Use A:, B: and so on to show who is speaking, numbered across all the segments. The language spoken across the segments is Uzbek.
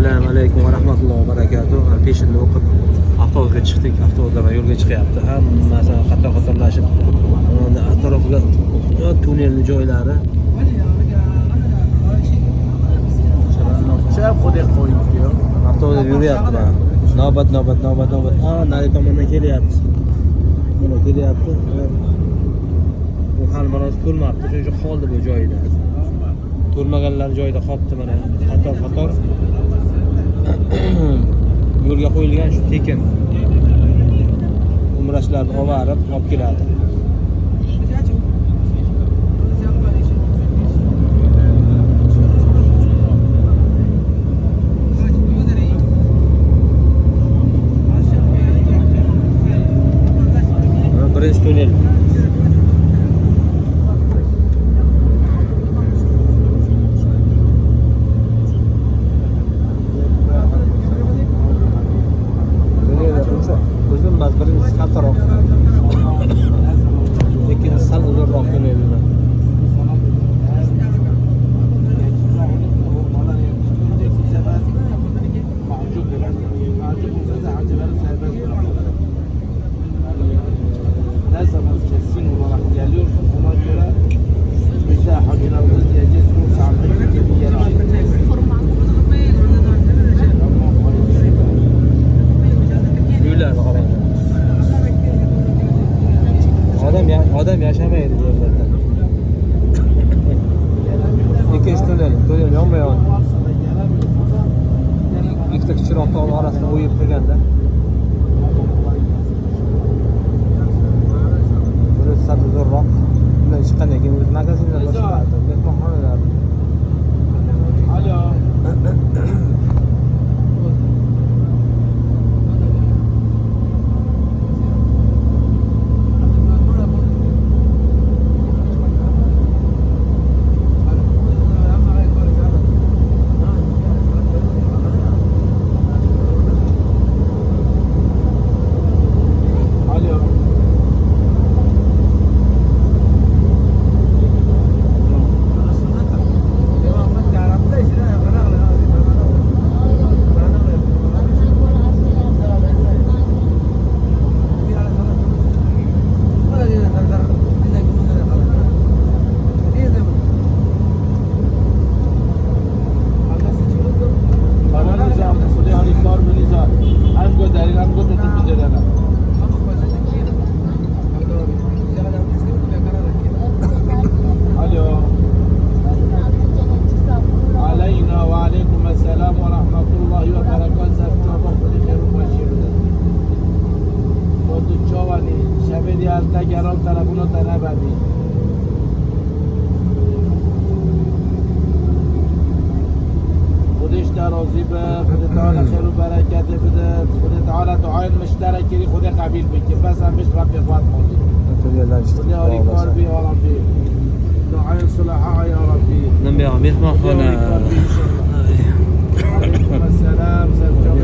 A: Assalomu alaykum va rahmatullohi va barakatuh. Peshinda o'qib avtobusga chiqdik. Avtobuslar yo'lga chiqyapti. Hammasi qator-qatorlashib. Atrofga tunnelni joylari.
B: Chap xudek qo'yib diyor.
A: Avtobusda yuryapti. Navbat. Nari tomondan kelyapti. Mana kelyapti. Bu hali biroz to'lmabdi. Shuning uchun qoldi bu joyida. To'lmaganlar joyida qolibdi mana. Qator. Yo'lga qo'yilgan shu tekin umrachilarni olib keladi. Birinchi tunnel. Uzun emas, birinchisi qattiqroq. Ikkinchisi sal uzunroq tunnellar.
B: Ne zaman kesin olarak geliyor, ona göre müsaha günahımız diyeceğiz, bu sağlıklı bir yer ait.
A: Uylar qarang. Odam yashamaydi yerlarda. Ikkinchi tunnel yonma-yon. Ikkita kichikroq tog'ning orasida o'yib turganda. Burası sal uzunroq. Bundan chiqqandan keyin o'z magazinlar boshqaradi, mehmonxonalar.
B: Alo. Diğer tarafına da ne verdi? خدش راضی به خود تعالی خیر و برکت بده خود تعالی دعای مشترکی خود قبیل بگی بس هم بهش رب یفات خوندی خود آری کار بی یا ربی دعای صلحا یا ربی
A: نمی mehmonxona.
B: السلام سرجاب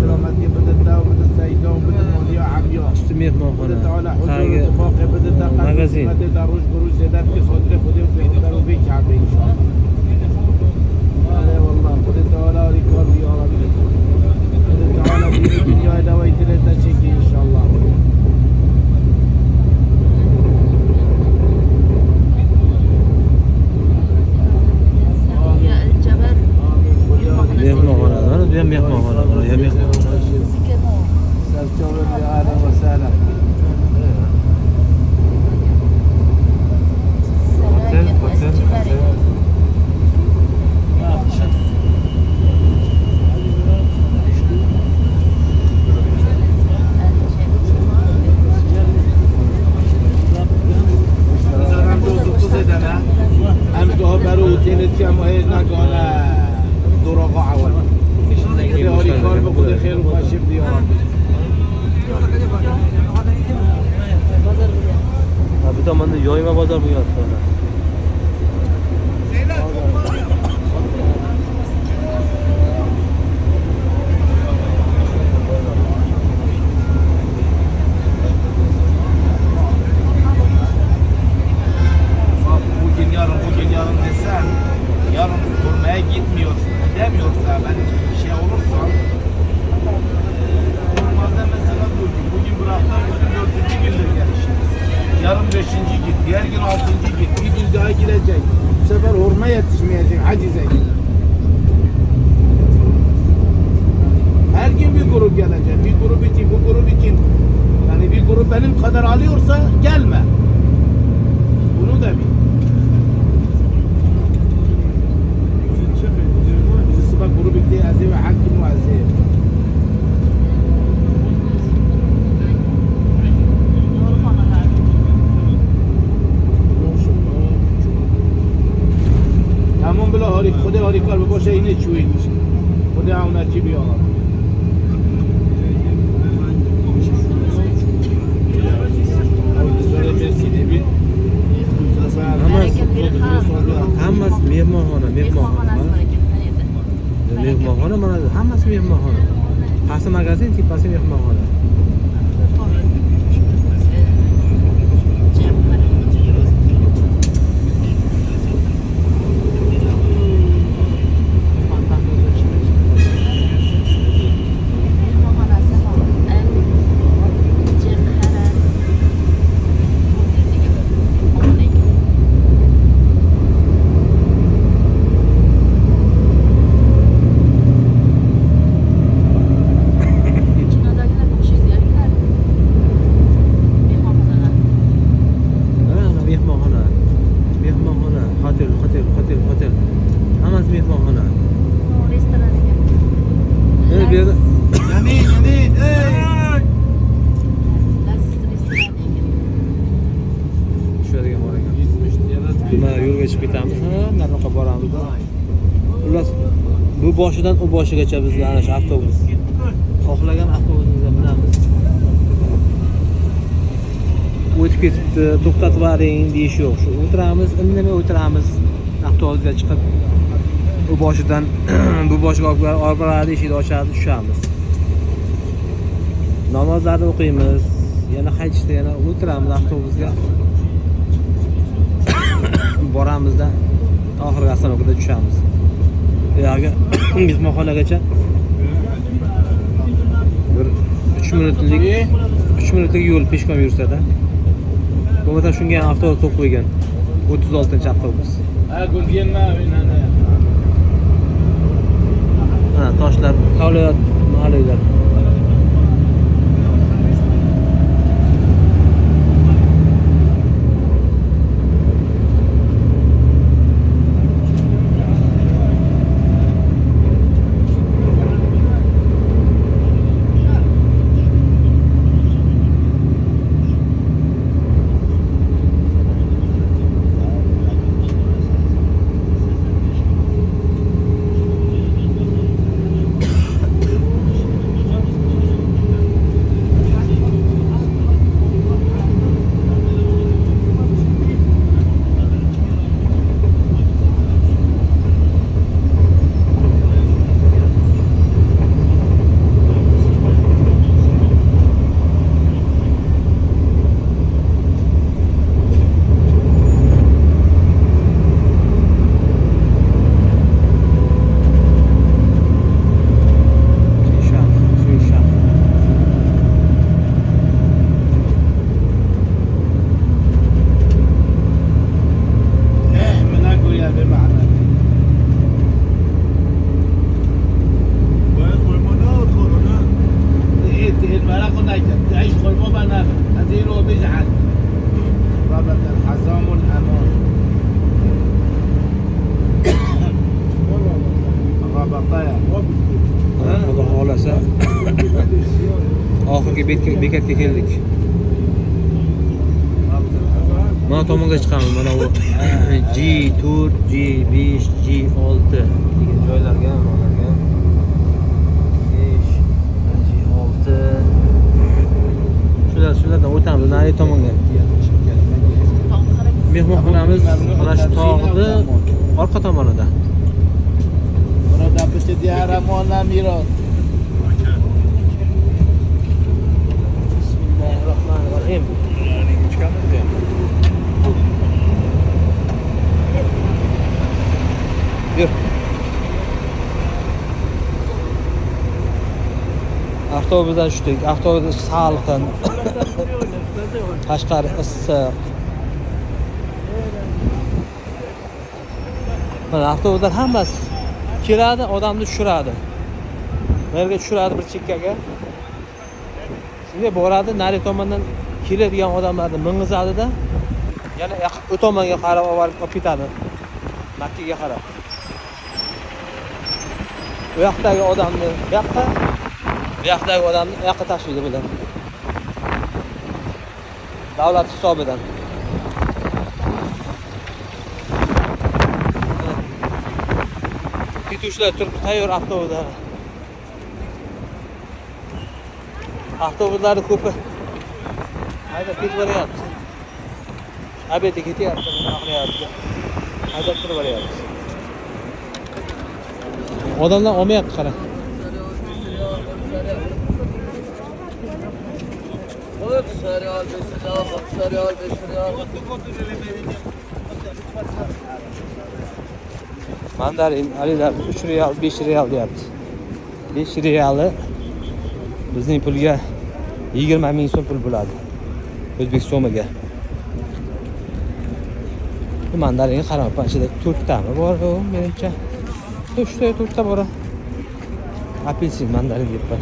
B: سلامتی بده تا و بده سیدا و بده مولیا عمیا
A: Üstü mehmonxona.
B: تعالی حضور اتفاق بده تا
A: Magazin.
B: بده در روز بروز زدت که صدر خودی و پیغمبر و بی کعبه انشاءالله آره والله خود تعالی آری کار بی یا ربی خود تعالی بی دنیای دوای دلت چکی انشاءالله
A: Mehmonxonalar, bu ham mehmonxonalar, ya mehmonxonalar.
B: سرجاب بی آله و سلام
A: Otel.
B: هم جا برای اوتیلت که اما هیچ نگانه دراغا عوال خیلی حالی کار به خود خیر و باشیم دیارم
A: Bu tomonda yoyma bozor bo'lyapti.
B: Bugün yarın desen yarın durmaya gitmiyor demiyorsa ben şey olur اینه چوی میشه خود همونه چی بیارم
A: hammasi mehmonxona mehmonxona mana hammasi mehmonxona pasti magazin tepasi mehmonxona hotel hammasi mehmonxona
C: restoran ekan.
A: bu yerda
B: yamin
C: Restoran ekan.
A: tushadigan bor ekan mana yo'lga chiqib ketamiz nariroqqa boramiz xullas bu boshidan u boshigacha bizga ana shu avtobus xohlagan avtobusimizga minamiz o'tib ketibdi to'xtatib yuboring deyish yo'q shu o'tiramiz indamay o'tiramiz avtobusga chiqib bu boshidan bu boshiga olib boradi eshikni ochadi tushamiz namozlarni o'qiymiz yana qaytishda yana o'tiramiz avtobusga boramizda oxirgi oстановкада tushamiz buyoqqa mehmonxonagacha bir 3 minutlik yo'l peshkom yursada bo'lmasa shunga ham avtobus to'p qo'ygan 36-avtobus ha toshlar kovlayapti mahallalar Xudo xohlasa oxirgi bekatga keldik. Mana tomonga chiqamiz. Mana bu G4, G5, G6 degan joylarga, manalarga. G6 shulardan o'tamiz. Nari tomonga. Mehmonxonamiz mana shu tog'ni orqa tomonida.
B: Burada bitti diğer amonla miros.
A: Bismillahirrahmanirrahim. Chiqamiz ya. Yur. Avtobusdan tushdik. Avtobus salqin. Qashqar issiq. Mana avtobuslar hammasi keladi, odamni tushiradi. Yerga tushiradi bir chekkaga. Shunday boradi, nari tomondan keladigan odamlarni ming'izadi-da, yana u tomonga qarab olib ketadi. Makkaga qarab. Bu yoqdagi odamni bu yoqqa, bu yoqdagi odamni bu yoqqa tashlaydi bular. Davlat hisobidan. haydovchilar turibdi tayyor avtobuslar. Avtobuslarni ko'pi haydab ketib boryapti. Abeti ketyapti, nima qilyapti? Haydab turib boryapti. Odamlar olmayapti qara. Mandarin alilar 3 real, 5 real deyapti. 5 reali bizning pulga 20 ming so'm pul bo'ladi. O'zbek so'miga. Bu mandaringa qarab, ichida 4 tami bor, menimcha. 4 ta bor. Apelsin mandarin deb bor.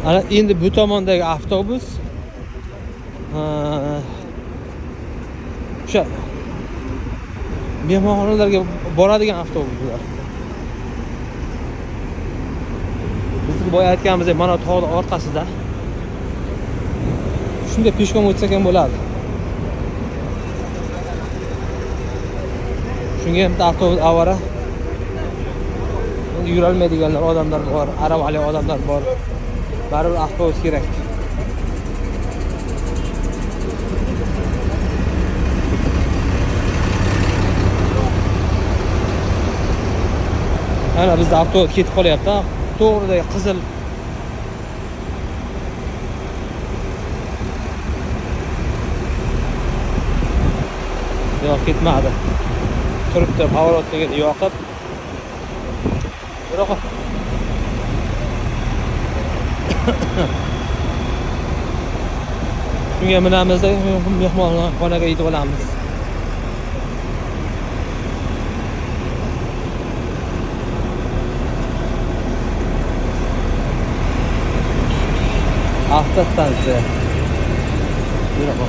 A: Ana endi bu tomondagi avtobus o'sha mehmonxonalarga boradigan avtobuslar. Biz boya aytganimizdek, mana tog'ning orqasida. Shunday peshkom o'tsak ham bo'ladi. Shunga ham avtobus avvara. Yura olmaydiganlar odamlar bor, aravali odamlar bor. Baribir avtobus kerak. Ana bizda avtobus ketib qolyapti. To'g'ridagi qizil yo'q, ketmadi. Turibdi, pavorotga yoqib. Biroq shunga minamizda mehmonxonaga yetib olamiz. Avtostansiya. Biroq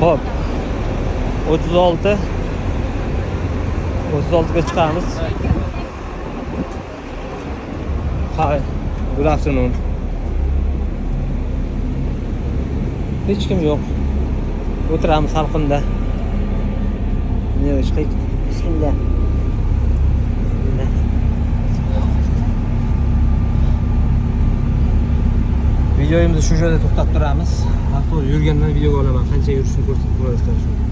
A: hop 36 ga chiqamiz. Hi, good afternoon. Hech kim yo'q. O'tiramiz salqinda. Ne chiqaylik. Bismillah. Videomizni shu joyda to'xtab turamiz. Avtobus yurgandan videoga olaman. Qancha yurishini ko'rsatib qo'yasizlar.